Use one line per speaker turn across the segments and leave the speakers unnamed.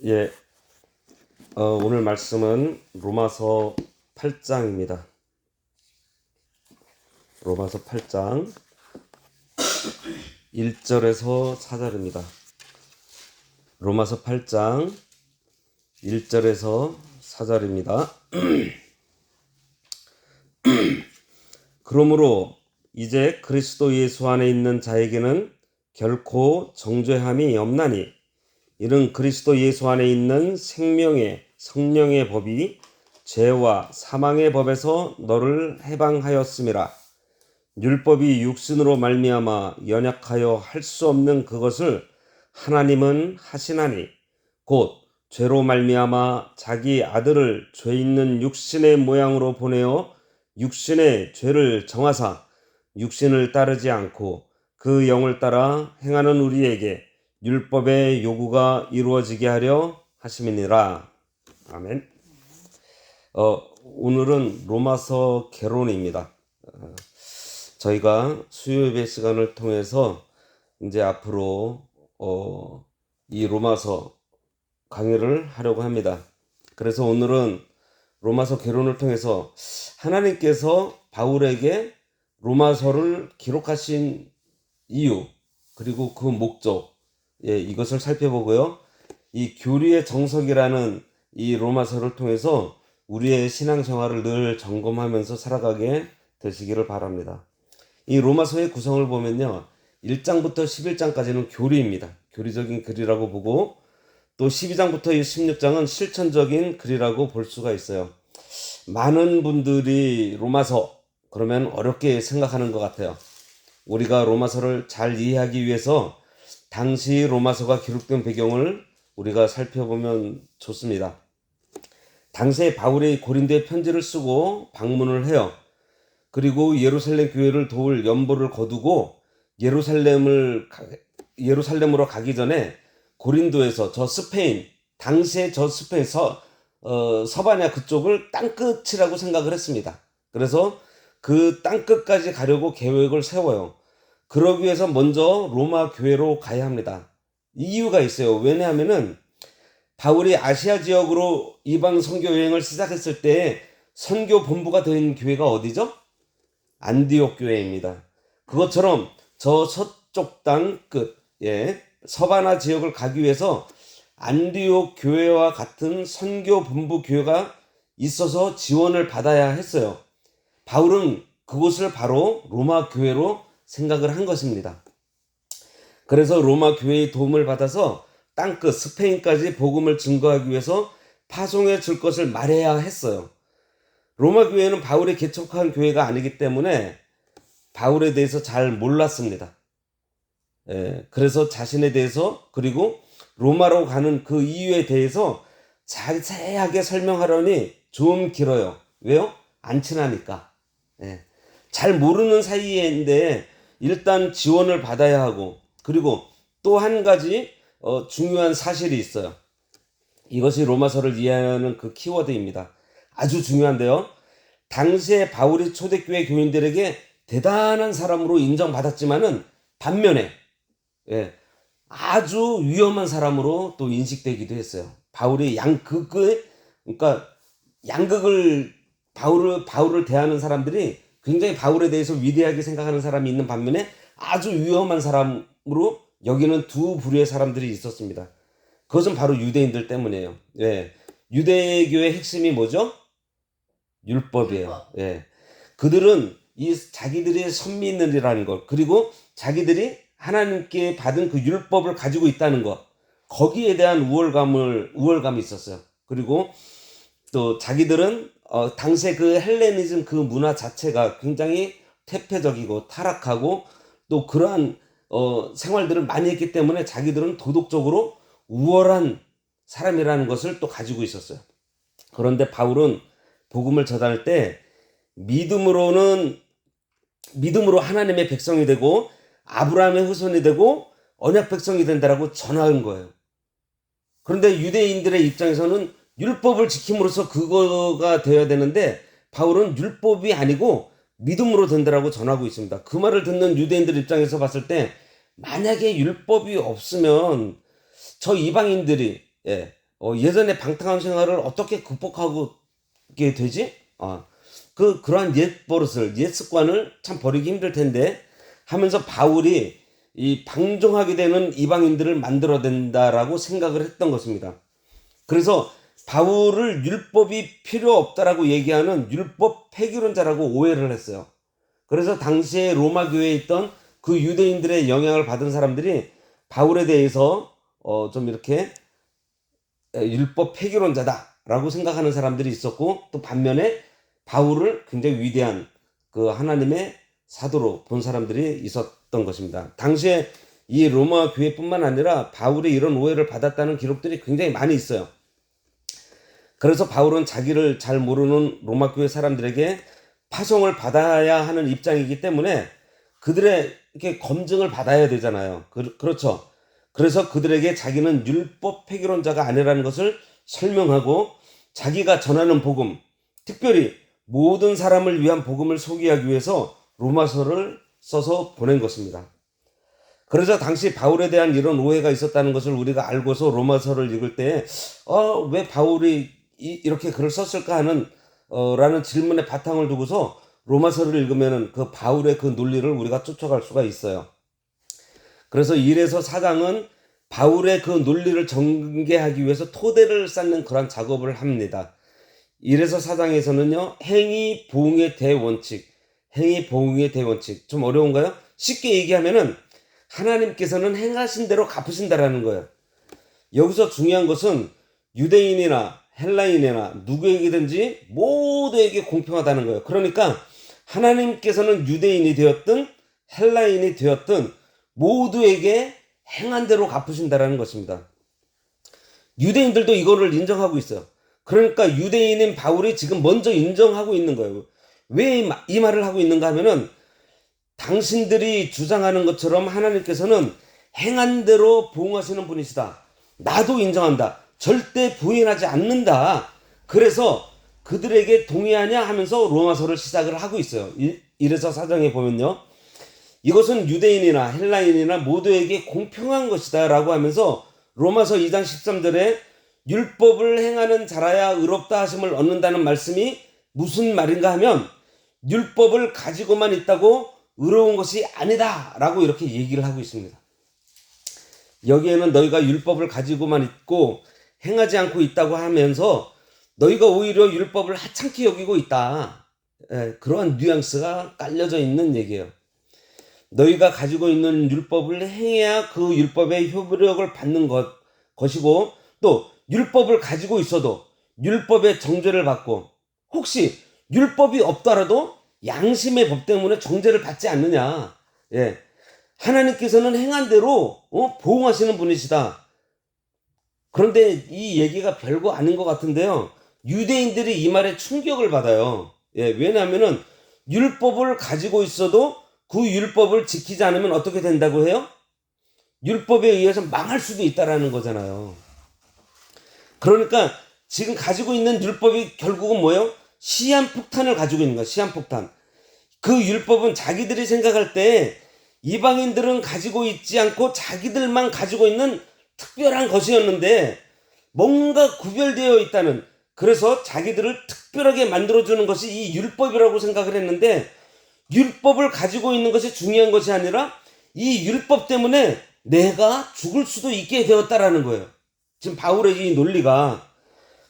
예, 오늘 말씀은 로마서 8장입니다. 로마서 8장 1절에서 4절입니다. 로마서 8장 1절에서 4절입니다. 그러므로 이제 그리스도 예수 안에 있는 자에게는 결코 정죄함이 없나니 이는 그리스도 예수 안에 있는 생명의 성령의 법이 죄와 사망의 법에서 너를 해방하였음이라. 율법이 육신으로 말미암아 연약하여 할 수 없는 그것을 하나님은 하시나니 곧 죄로 말미암아 자기 아들을 죄 있는 육신의 모양으로 보내어 육신의 죄를 정하사 육신을 따르지 않고 그 영을 따라 행하는 우리에게 율법의 요구가 이루어지게 하려 하심이니라. 아멘. 오늘은 로마서 개론입니다. 저희가 수요예배 시간을 통해서 이제 앞으로 이 로마서 강의를 하려고 합니다. 그래서 오늘은 로마서 개론을 통해서 하나님께서 바울에게 로마서를 기록하신 이유 그리고 그 목적, 이것을 살펴보고요. 이 교리의 정석이라는 이 로마서를 통해서 우리의 신앙생활을 늘 점검하면서 살아가게 되시기를 바랍니다. 이 로마서의 구성을 보면요, 1장부터 11장까지는 교리입니다. 교리적인 글이라고 보고, 또 12장부터 16장은 실천적인 글이라고 볼 수가 있어요. 많은 분들이 로마서 그러면 어렵게 생각하는 것 같아요. 우리가 로마서를 잘 이해하기 위해서 당시 로마서가 기록된 배경을 우리가 살펴보면 좋습니다. 당시에 바울이 고린도에 편지를 쓰고 방문을 해요. 그리고 예루살렘 교회를 도울 연보를 거두고 예루살렘으로 가기 전에 고린도에서 당시에 저 스페인 서바냐 그쪽을 땅끝이라고 생각을 했습니다. 그래서 그 땅끝까지 가려고 계획을 세워요. 그러기 위해서 먼저 로마 교회로 가야 합니다. 이유가 있어요. 왜냐하면은 바울이 아시아 지역으로 이방 선교 여행을 시작했을 때 선교 본부가 된 교회가 어디죠? 안디옥 교회입니다. 그것처럼 저 서쪽 땅 끝, 서바나 지역을 가기 위해서 안디옥 교회와 같은 선교 본부 교회가 있어서 지원을 받아야 했어요. 바울은 그곳을 바로 로마 교회로 생각을 한 것입니다. 그래서 로마 교회의 도움을 받아서 땅끝 스페인까지 복음을 증거하기 위해서 파송해 줄 것을 말해야 했어요. 로마 교회는 바울이 개척한 교회가 아니기 때문에 바울에 대해서 잘 몰랐습니다. 그래서 자신에 대해서 그리고 로마로 가는 그 이유에 대해서 자세하게 설명하려니 좀 길어요. 왜요? 안 친하니까. 잘 모르는 사이인데 일단 지원을 받아야 하고, 그리고 또 한 가지 중요한 사실이 있어요. 이것이 로마서를 이해하는 그 키워드입니다. 아주 중요한데요. 당시에 바울이 초대교회 교인들에게 대단한 사람으로 인정받았지만은 반면에 아주 위험한 사람으로 또 인식되기도 했어요. 바울이 그러니까 양극을 바울을 대하는 사람들이 굉장히 바울에 대해서 위대하게 생각하는 사람이 있는 반면에 아주 위험한 사람으로 여기는 두 부류의 사람들이 있었습니다. 그것은 바로 유대인들 때문이에요. 유대교의 핵심이 뭐죠? 율법이에요. 그들은 자기들이 선민들이라는 것, 그리고 자기들이 하나님께 받은 그 율법을 가지고 있다는 것, 거기에 대한 우월감이 있었어요. 그리고 또 자기들은 당시에 그 헬레니즘 그 문화 자체가 굉장히 퇴폐적이고 타락하고 또 그러한 생활들을 많이 했기 때문에 자기들은 도덕적으로 우월한 사람이라는 것을 또 가지고 있었어요. 그런데 바울은 복음을 전할 때 믿음으로 하나님의 백성이 되고 아브라함의 후손이 되고 언약 백성이 된다라고 전하는 거예요. 그런데 유대인들의 입장에서는 율법을 지킴으로써 그거가 되어야 되는데 바울은 율법이 아니고 믿음으로 된다라고 전하고 있습니다. 그 말을 듣는 유대인들 입장에서 봤을 때 만약에 율법이 없으면 저 이방인들이 예전에 방탕한 생활을 어떻게 극복하게 되지? 그러한 옛 버릇을, 옛 습관을 참 버리기 힘들 텐데 하면서 바울이 이 방종하게 되는 이방인들을 만들어낸다라고 생각을 했던 것입니다. 그래서 바울을 율법이 필요 없다라고 얘기하는 율법 폐기론자라고 오해를 했어요. 그래서 당시에 로마 교회에 있던 그 유대인들의 영향을 받은 사람들이 바울에 대해서 좀 이렇게 율법 폐기론자다라고 생각하는 사람들이 있었고, 또 반면에 바울을 굉장히 위대한 그 하나님의 사도로 본 사람들이 있었던 것입니다. 당시에 이 로마 교회뿐만 아니라 바울이 이런 오해를 받았다는 기록들이 굉장히 많이 있어요. 그래서 바울은 자기를 잘 모르는 로마 교회 사람들에게 파송을 받아야 하는 입장이기 때문에 그들에게 검증을 받아야 되잖아요. 그렇죠. 그래서 그들에게 자기는 율법 폐기론자가 아니라는 것을 설명하고 자기가 전하는 복음, 특별히 모든 사람을 위한 복음을 소개하기 위해서 로마서를 써서 보낸 것입니다. 그래서 당시 바울에 대한 이런 오해가 있었다는 것을 우리가 알고서 로마서를 읽을 때 왜 바울이 이렇게 글을 썼을까 하는 라는 질문에 바탕을 두고서 로마서를 읽으면 그 바울의 그 논리를 우리가 쫓아갈 수가 있어요. 그래서 1에서 4장은 바울의 그 논리를 전개하기 위해서 토대를 쌓는 그런 작업을 합니다. 1에서 4장에서는요, 행위 보응의 대원칙, 행위 보응의 대원칙. 좀 어려운가요? 쉽게 얘기하면은 하나님께서는 행하신 대로 갚으신다라는 거예요. 여기서 중요한 것은 유대인이나 헬라인이나 누구에게든지 모두에게 공평하다는 거예요. 그러니까 하나님께서는 유대인이 되었든 헬라인이 되었든 모두에게 행한 대로 갚으신다라는 것입니다. 유대인들도 이거를 인정하고 있어요. 그러니까 유대인인 바울이 지금 먼저 인정하고 있는 거예요. 왜 이 말을 하고 있는가 하면은 당신들이 주장하는 것처럼 하나님께서는 행한 대로 보응하시는 분이시다. 나도 인정한다. 절대 부인하지 않는다. 그래서 그들에게 동의하냐 하면서 로마서를 시작을 하고 있어요. 1에서 4장에 보면요. 이것은 유대인이나 헬라인이나 모두에게 공평한 것이다 라고 하면서 로마서 2장 13절에 율법을 행하는 자라야 의롭다 하심을 얻는다는 말씀이 무슨 말인가 하면 율법을 가지고만 있다고 의로운 것이 아니다 라고 이렇게 얘기를 하고 있습니다. 여기에는 너희가 율법을 가지고만 있고 행하지 않고 있다고 하면서 너희가 오히려 율법을 하찮게 여기고 있다. 그러한 뉘앙스가 깔려져 있는 얘기예요. 너희가 가지고 있는 율법을 행해야 그 율법의 효력을 받는 것이고, 또 율법을 가지고 있어도 율법의 정죄를 받고, 혹시 율법이 없더라도 양심의 법 때문에 정죄를 받지 않느냐. 하나님께서는 행한 대로 보응하시는 분이시다. 그런데 이 얘기가 별거 아닌 것 같은데요, 유대인들이 이 말에 충격을 받아요. 왜냐하면은 율법을 가지고 있어도 그 율법을 지키지 않으면 어떻게 된다고 해요? 율법에 의해서 망할 수도 있다라는 거잖아요. 그러니까 지금 가지고 있는 율법이 결국은 뭐예요? 시한폭탄을 가지고 있는 거야. 시한폭탄. 그 율법은 자기들이 생각할 때 이방인들은 가지고 있지 않고 자기들만 가지고 있는 특별한 것이었는데 뭔가 구별되어 있다는, 그래서 자기들을 특별하게 만들어주는 것이 이 율법이라고 생각을 했는데, 율법을 가지고 있는 것이 중요한 것이 아니라 이 율법 때문에 내가 죽을 수도 있게 되었다라는 거예요. 지금 바울의 이 논리가.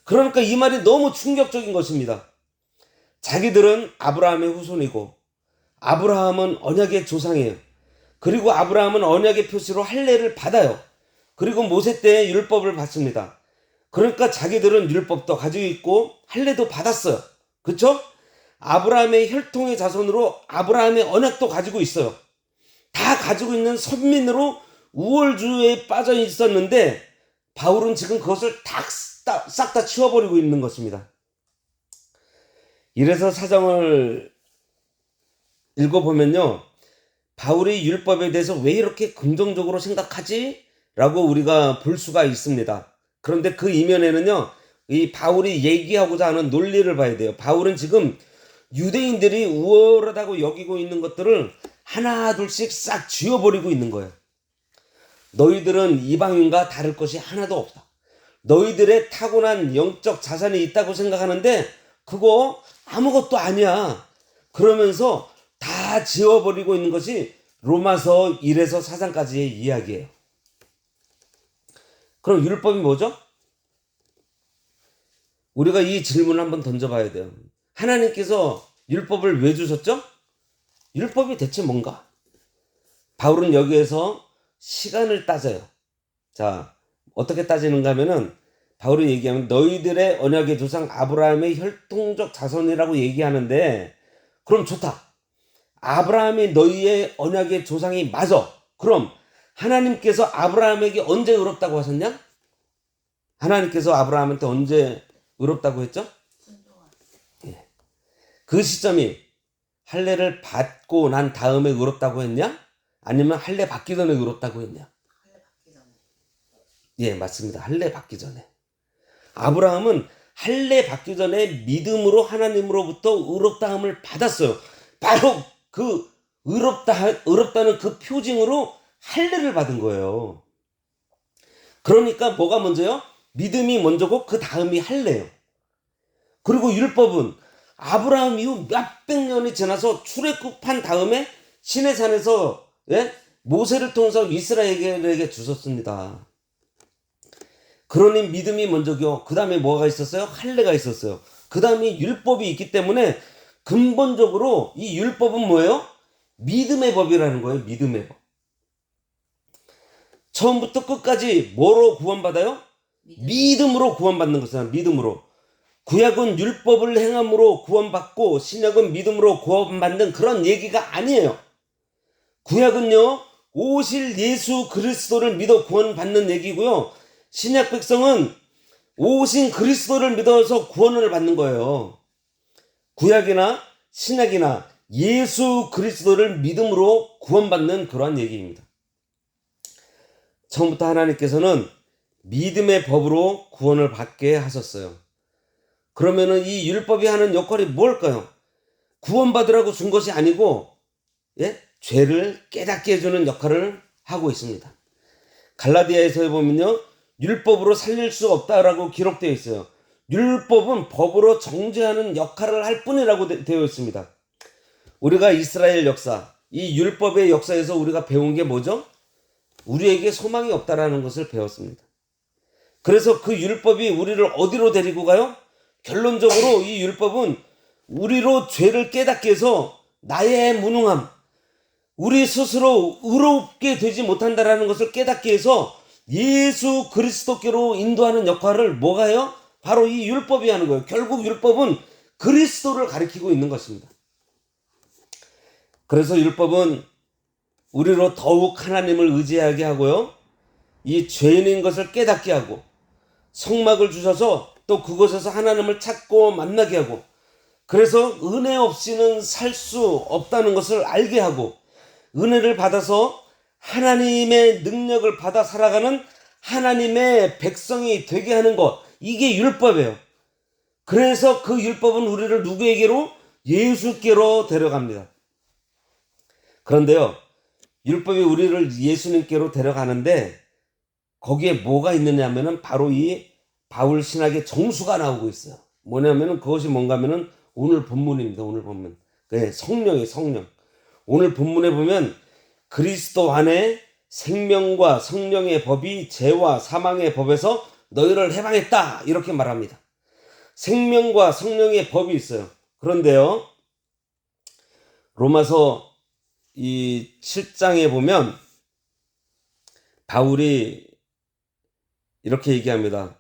그러니까 이 말이 너무 충격적인 것입니다. 자기들은 아브라함의 후손이고 아브라함은 언약의 조상이에요. 그리고 아브라함은 언약의 표시로 할례를 받아요. 그리고 모세 때 율법을 받습니다. 그러니까 자기들은 율법도 가지고 있고 할례도 받았어요. 그렇죠? 아브라함의 혈통의 자손으로 아브라함의 언약도 가지고 있어요. 다 가지고 있는 선민으로 우월주의에 빠져 있었는데 바울은 지금 그것을 싹 다 치워버리고 있는 것입니다. 이래서 사정을 읽어보면요, 바울이 율법에 대해서 왜 이렇게 긍정적으로 생각하지? 라고 우리가 볼 수가 있습니다. 그런데 그 이면에는요, 이 바울이 얘기하고자 하는 논리를 봐야 돼요. 바울은 지금 유대인들이 우월하다고 여기고 있는 것들을 하나 둘씩 싹 지워버리고 있는 거예요. 너희들은 이방인과 다를 것이 하나도 없다. 너희들의 타고난 영적 자산이 있다고 생각하는데 그거 아무것도 아니야. 그러면서 다 지워버리고 있는 것이 로마서 1에서 4장까지의 이야기예요. 그럼 율법이 뭐죠? 우리가 이 질문을 한번 던져봐야 돼요. 하나님께서 율법을 왜 주셨죠? 율법이 대체 뭔가? 바울은 여기에서 시간을 따져요. 자, 어떻게 따지는가 하면은 바울이 얘기하면 너희들의 언약의 조상 아브라함의 혈통적 자손이라고 얘기하는데 그럼 좋다. 아브라함이 너희의 언약의 조상이 맞아. 그럼 하나님께서 아브라함에게 언제 의롭다고 하셨냐? 하나님께서 아브라함한테 언제 의롭다고 했죠? 예. 그 시점이 할례를 받고 난 다음에 의롭다고 했냐? 아니면 할례 받기 전에 의롭다고 했냐? 예, 맞습니다. 할례 받기 전에. 아브라함은 할례 받기 전에 믿음으로 하나님으로부터 의롭다함을 받았어요. 바로 그 의롭다는 그 표징으로 할례를 받은 거예요. 그러니까 뭐가 먼저요? 믿음이 먼저고 그 다음이 할례예요. 그리고 율법은 아브라함 이후 몇백 년이 지나서 출애굽한 다음에 시내산에서 모세를 통해서 이스라엘에게 주셨습니다. 그러니 믿음이 먼저고 그 다음에 뭐가 있었어요? 할례가 있었어요. 그 다음에 율법이 있기 때문에 근본적으로 이 율법은 뭐예요? 믿음의 법이라는 거예요. 믿음의 법. 처음부터 끝까지 뭐로 구원받아요? 믿음으로 구원받는 것이잖아요. 믿음으로. 구약은 율법을 행함으로 구원받고 신약은 믿음으로 구원받는 그런 얘기가 아니에요. 구약은요, 오실 예수 그리스도를 믿어 구원받는 얘기고요. 신약 백성은 오신 그리스도를 믿어서 구원을 받는 거예요. 구약이나 신약이나 예수 그리스도를 믿음으로 구원받는 그러한 얘기입니다. 처음부터 하나님께서는 믿음의 법으로 구원을 받게 하셨어요. 그러면은 이 율법이 하는 역할이 뭘까요? 구원받으라고 준 것이 아니고 죄를 깨닫게 해주는 역할을 하고 있습니다. 갈라디아에서 보면요, 율법으로 살릴 수 없다라고 기록되어 있어요. 율법은 법으로 정죄하는 역할을 할 뿐이라고 되어 있습니다. 우리가 이스라엘 역사, 이 율법의 역사에서 우리가 배운 게 뭐죠? 우리에게 소망이 없다라는 것을 배웠습니다. 그래서 그 율법이 우리를 어디로 데리고 가요? 결론적으로 이 율법은 우리로 죄를 깨닫게 해서 나의 무능함, 우리 스스로 의롭게 되지 못한다라는 것을 깨닫게 해서 예수 그리스도께로 인도하는 역할을 뭐가 해요? 바로 이 율법이 하는 거예요. 결국 율법은 그리스도를 가리키고 있는 것입니다. 그래서 율법은 우리로 더욱 하나님을 의지하게 하고요, 이 죄인인 것을 깨닫게 하고 성막을 주셔서 또 그곳에서 하나님을 찾고 만나게 하고, 그래서 은혜 없이는 살 수 없다는 것을 알게 하고, 은혜를 받아서 하나님의 능력을 받아 살아가는 하나님의 백성이 되게 하는 것, 이게 율법이에요. 그래서 그 율법은 우리를 누구에게로? 예수께로 데려갑니다. 그런데요, 율법이 우리를 예수님께로 데려가는데 거기에 뭐가 있느냐 하면은 바로 이 바울 신학의 정수가 나오고 있어요. 뭐냐면은 그것이 뭔가 하면은 오늘 본문입니다. 오늘 본문. 성령이에요, 성령. 오늘 본문에 보면 그리스도 안에 생명과 성령의 법이 죄와 사망의 법에서 너희를 해방했다, 이렇게 말합니다. 생명과 성령의 법이 있어요. 그런데요, 로마서 이 7장에 보면 바울이 이렇게 얘기합니다.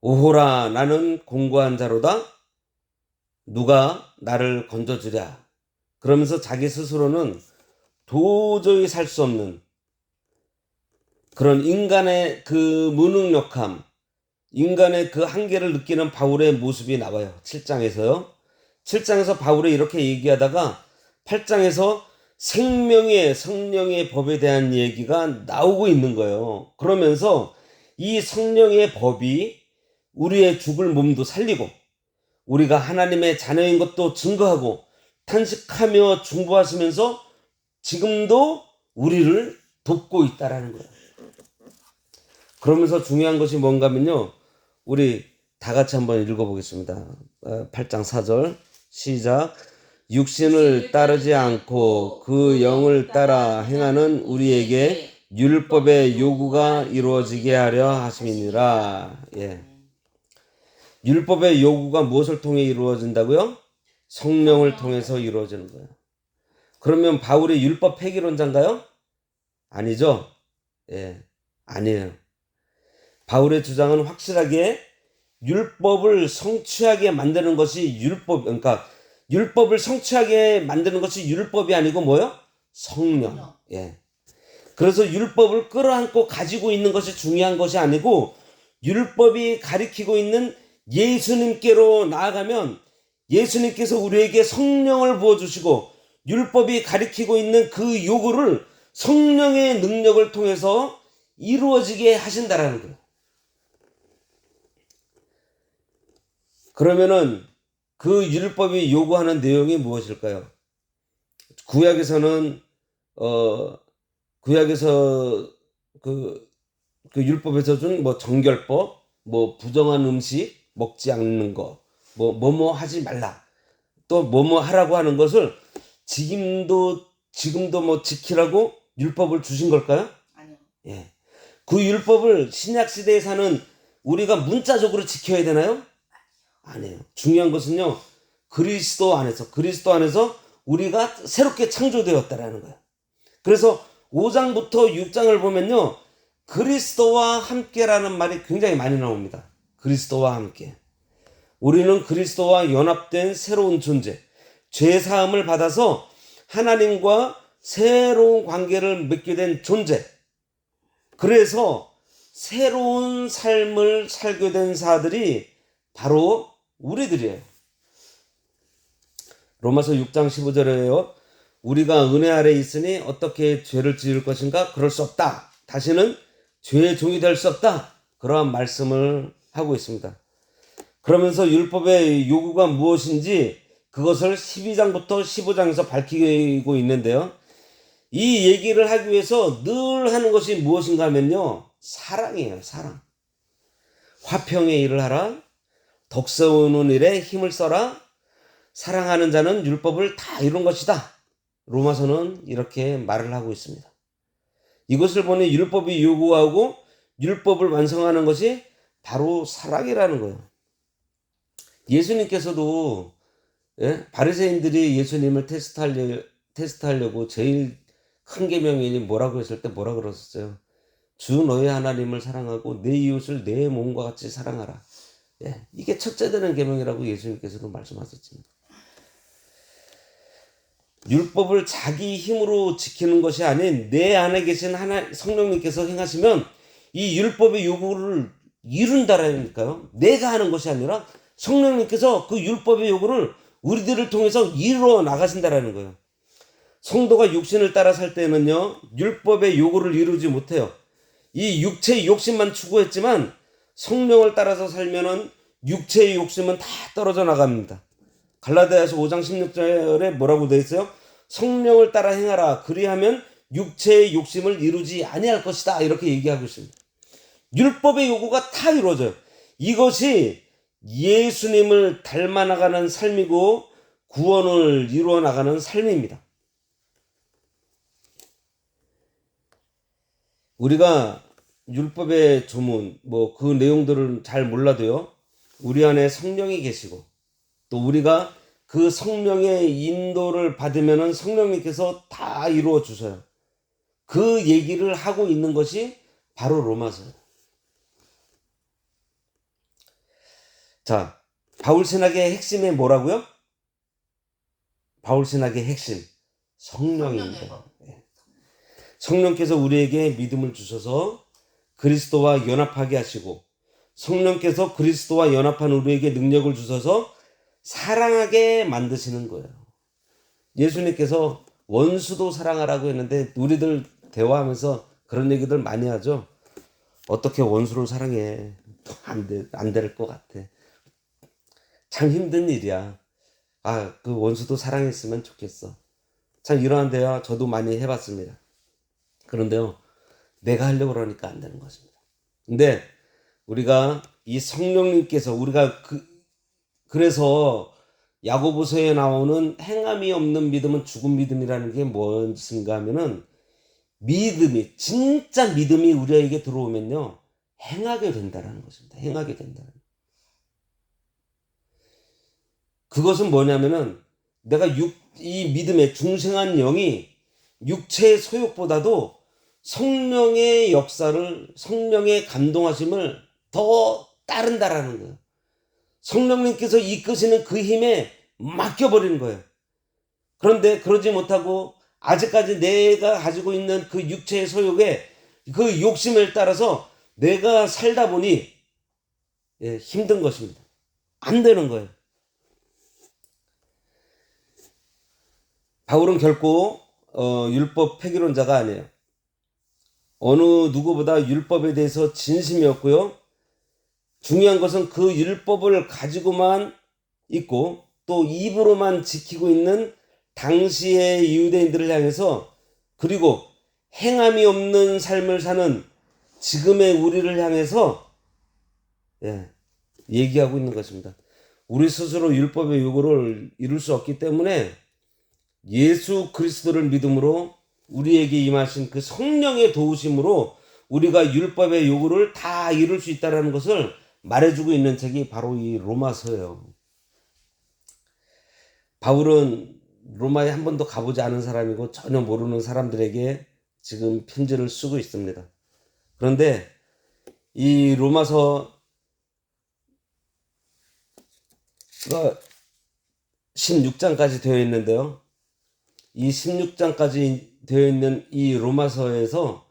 오호라, 나는 공고한 자로다. 누가 나를 건져주랴. 그러면서 자기 스스로는 도저히 살 수 없는 그런 인간의 그 무능력함, 인간의 그 한계를 느끼는 바울의 모습이 나와요. 7장에서요. 7장에서 바울이 이렇게 얘기하다가 8장에서 생명의 성령의 법에 대한 얘기가 나오고 있는 거예요. 그러면서 이 성령의 법이 우리의 죽을 몸도 살리고 우리가 하나님의 자녀인 것도 증거하고 탄식하며 중보하시면서 지금도 우리를 돕고 있다라는 거예요. 그러면서 중요한 것이 뭔가 하면요, 우리 다 같이 한번 읽어보겠습니다. 8장 4절 시작. 육신을 따르지 않고 그 영을 따라 행하는 우리에게 율법의 요구가 이루어지게 하려 하심이니라. 예. 율법의 요구가 무엇을 통해 이루어진다고요? 성령을 통해서 이루어지는 거예요. 그러면 바울이 율법 폐기론자인가요? 아니죠. 예, 아니에요. 바울의 주장은 확실하게 율법을 성취하게 만드는 것이 그러니까 율법을 성취하게 만드는 것이 율법이 아니고 뭐요? 성령. 예. 그래서 율법을 끌어안고 가지고 있는 것이 중요한 것이 아니고 율법이 가리키고 있는 예수님께로 나아가면 예수님께서 우리에게 성령을 부어주시고 율법이 가리키고 있는 그 요구를 성령의 능력을 통해서 이루어지게 하신다라는 거예요. 그러면은 그 율법이 요구하는 내용이 무엇일까요? 구약에서는 구약에서 그 율법에서 준 뭐 정결법, 뭐 부정한 음식 먹지 않는 거, 뭐뭐 하지 말라, 또 뭐뭐 하라고 하는 것을 지금도 뭐 지키라고 율법을 주신 걸까요?
아니요.
예. 그 율법을 신약 시대에 사는 우리가 문자적으로 지켜야 되나요? 아니에요. 중요한 것은요, 그리스도 안에서 우리가 새롭게 창조되었다라는 거예요. 그래서 5장부터 6장을 보면요, 그리스도와 함께라는 말이 굉장히 많이 나옵니다. 그리스도와 함께. 우리는 그리스도와 연합된 새로운 존재, 죄 사함을 받아서 하나님과 새로운 관계를 맺게 된 존재. 그래서 새로운 삶을 살게 된 자들이 바로 우리들이에요. 로마서 6장 15절에요. 우리가 은혜 아래 있으니 어떻게 죄를 지을 것인가? 그럴 수 없다. 다시는 죄의 종이 될 수 없다. 그러한 말씀을 하고 있습니다. 그러면서 율법의 요구가 무엇인지 그것을 12장부터 15장에서 밝히고 있는데요. 이 얘기를 하기 위해서 늘 하는 것이 무엇인가 하면요, 사랑이에요. 사랑. 화평의 일을 하라. 덕 세우는 일에 힘을 써라. 사랑하는 자는 율법을 다 이룬 것이다. 로마서는 이렇게 말을 하고 있습니다. 이것을 보니 율법이 요구하고 율법을 완성하는 것이 바로 사랑이라는 거예요. 예수님께서도 바리새인들이 예수님을 테스트하려고 제일 큰 계명이 뭐라고 했을 때 뭐라 그러셨어요? 주 너의 하나님을 사랑하고 내 이웃을 내 몸과 같이 사랑하라. 이게 첫째 되는 계명이라고 예수님께서도 말씀하셨습니다. 율법을 자기 힘으로 지키는 것이 아닌 내 안에 계신 성령님께서 행하시면 이 율법의 요구를 이룬다라니까요. 내가 하는 것이 아니라 성령님께서 그 율법의 요구를 우리들을 통해서 이루어 나가신다라는 거예요. 성도가 육신을 따라 살 때는요, 율법의 요구를 이루지 못해요. 이 육체의 욕심만 추구했지만 성령을 따라서 살면은 육체의 욕심은 다 떨어져 나갑니다. 갈라디아서 5장 16절에 뭐라고 되어 있어요? 성령을 따라 행하라. 그리하면 육체의 욕심을 이루지 아니할 것이다. 이렇게 얘기하고 있습니다. 율법의 요구가 다 이루어져요. 이것이 예수님을 닮아 나가는 삶이고 구원을 이루어 나가는 삶입니다. 우리가 율법의 조문, 그 내용들을 잘 몰라도요, 우리 안에 성령이 계시고 또 우리가 그 성령의 인도를 받으면은 성령님께서 다 이루어 주셔요. 그 얘기를 하고 있는 것이 바로 로마서예요. 자, 바울 신학의 핵심이 뭐라고요? 바울 신학의 핵심, 성령입니다. 성령께서 우리에게 믿음을 주셔서 그리스도와 연합하게 하시고 성령께서 그리스도와 연합한 우리에게 능력을 주셔서 사랑하게 만드시는 거예요. 예수님께서 원수도 사랑하라고 했는데 우리들 대화하면서 그런 얘기들 많이 하죠. 어떻게 원수를 사랑해? 안 될 것 같아. 참 힘든 일이야. 그 원수도 사랑했으면 좋겠어. 참 이러한 대화 저도 많이 해봤습니다. 그런데요, 내가 하려고 그러니까 안 되는 것입니다. 근데 우리가 이 성령님께서 우리가 그래서 야고보서에 나오는 행함이 없는 믿음은 죽은 믿음이라는 게 무엇인가 하면은 믿음이 진짜 믿음이 우리에게 들어오면요 행하게 된다라는 것입니다. 행하게 된다는. 그것은 뭐냐면은 내가 이 믿음의 중생한 영이 육체의 소욕보다도 성령의 역사를 성령의 감동하심을 더 따른다라는 거예요. 성령님께서 이끄시는 그 힘에 맡겨버리는 거예요. 그런데 그러지 못하고 아직까지 내가 가지고 있는 그 육체의 소욕에 그 욕심을 따라서 내가 살다 보니 힘든 것입니다. 안 되는 거예요. 바울은 결코 율법 폐기론자가 아니에요. 어느 누구보다 율법에 대해서 진심이었고요. 중요한 것은 그 율법을 가지고만 있고 또 입으로만 지키고 있는 당시의 유대인들을 향해서 그리고 행함이 없는 삶을 사는 지금의 우리를 향해서 얘기하고 있는 것입니다. 우리 스스로 율법의 요구를 이룰 수 없기 때문에 예수 그리스도를 믿음으로 우리에게 임하신 그 성령의 도우심으로 우리가 율법의 요구를 다 이룰 수 있다는 것을 말해주고 있는 책이 바로 이 로마서예요. 바울은 로마에 한 번도 가보지 않은 사람이고 전혀 모르는 사람들에게 지금 편지를 쓰고 있습니다. 그런데 이 로마서 16장까지 되어 있는데요. 이 16장까지 되어 있는 이 로마서에서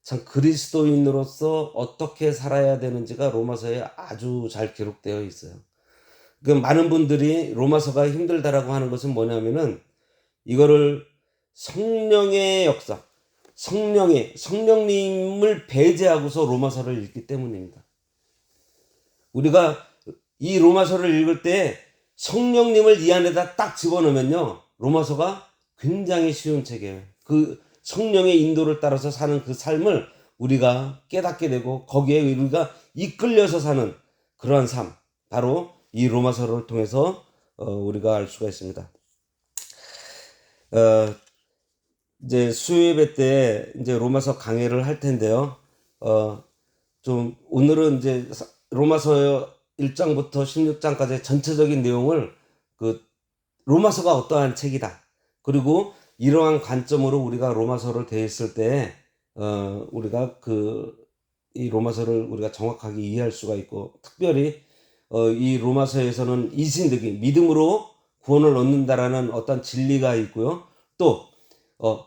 참 그리스도인으로서 어떻게 살아야 되는지가 로마서에 아주 잘 기록되어 있어요. 그 많은 분들이 로마서가 힘들다라고 하는 것은 뭐냐면은 이거를 성령의 역사, 성령님을 배제하고서 로마서를 읽기 때문입니다. 우리가 이 로마서를 읽을 때 성령님을 이 안에다 딱 집어넣으면요 로마서가 굉장히 쉬운 책이에요. 그 성령의 인도를 따라서 사는 그 삶을 우리가 깨닫게 되고 거기에 우리가 이끌려서 사는 그러한 삶, 바로 이 로마서를 통해서 우리가 알 수가 있습니다. 이제 수요예배 때 이제 로마서 강해를 할 텐데요. 좀 오늘은 이제 로마서 1장부터 16장까지 전체적인 내용을 로마서가 어떠한 책이다. 그리고 이러한 관점으로 우리가 로마서를 대했을 때 우리가 이 로마서를 우리가 정확하게 이해할 수가 있고, 특별히 이 로마서에서는 이신득이 믿음으로 구원을 얻는다라는 어떤 진리가 있고요. 또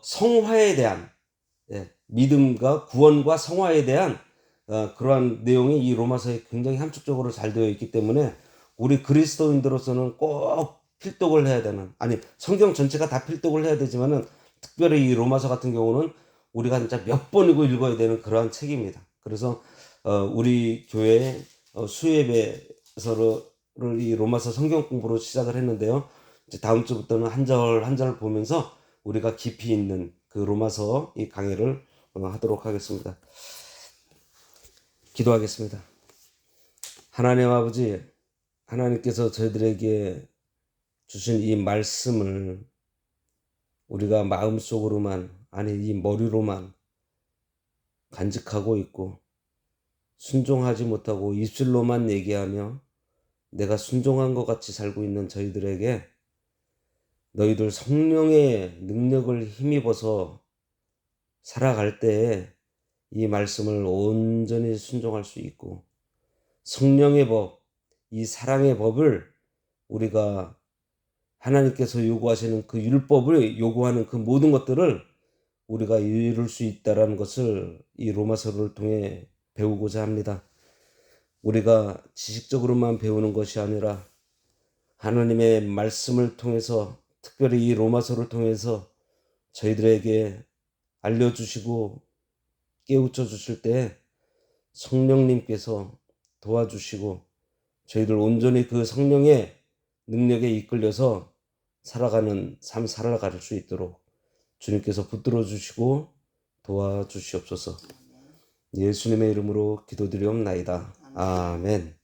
성화에 대한 믿음과 구원과 성화에 대한 그러한 내용이 이 로마서에 굉장히 함축적으로 잘 되어 있기 때문에 우리 그리스도인들로서는 꼭 필독을 해야 되는, 아니 성경 전체가 다 필독을 해야 되지만은 특별히 이 로마서 같은 경우는 우리가 진짜 몇 번이고 읽어야 되는 그러한 책입니다. 그래서 우리 교회 수예배서를 이 로마서 성경 공부로 시작을 했는데요. 이제 다음 주부터는 한 절 한 절 보면서 우리가 깊이 있는 그 로마서 이 강해를 하도록 하겠습니다. 기도하겠습니다. 하나님 아버지, 하나님께서 저희들에게 주신 이 말씀을 우리가 마음속으로만, 아니 이 머리로만 간직하고 있고 순종하지 못하고 입술로만 얘기하며 내가 순종한 것 같이 살고 있는 저희들에게 너희들 성령의 능력을 힘입어서 살아갈 때에 이 말씀을 온전히 순종할 수 있고 성령의 법, 이 사랑의 법을 우리가 하나님께서 요구하시는 그 율법을 요구하는 그 모든 것들을 우리가 이룰 수 있다는 것을 이 로마서를 통해 배우고자 합니다. 우리가 지식적으로만 배우는 것이 아니라 하나님의 말씀을 통해서, 특별히 이 로마서를 통해서 저희들에게 알려주시고 깨우쳐 주실 때 성령님께서 도와주시고 저희들 온전히 그 성령의 능력에 이끌려서 살아가는 삶 살아갈 수 있도록 주님께서 붙들어 주시고 도와주시옵소서. 예수님의 이름으로 기도드리옵나이다.
아멘.
아멘.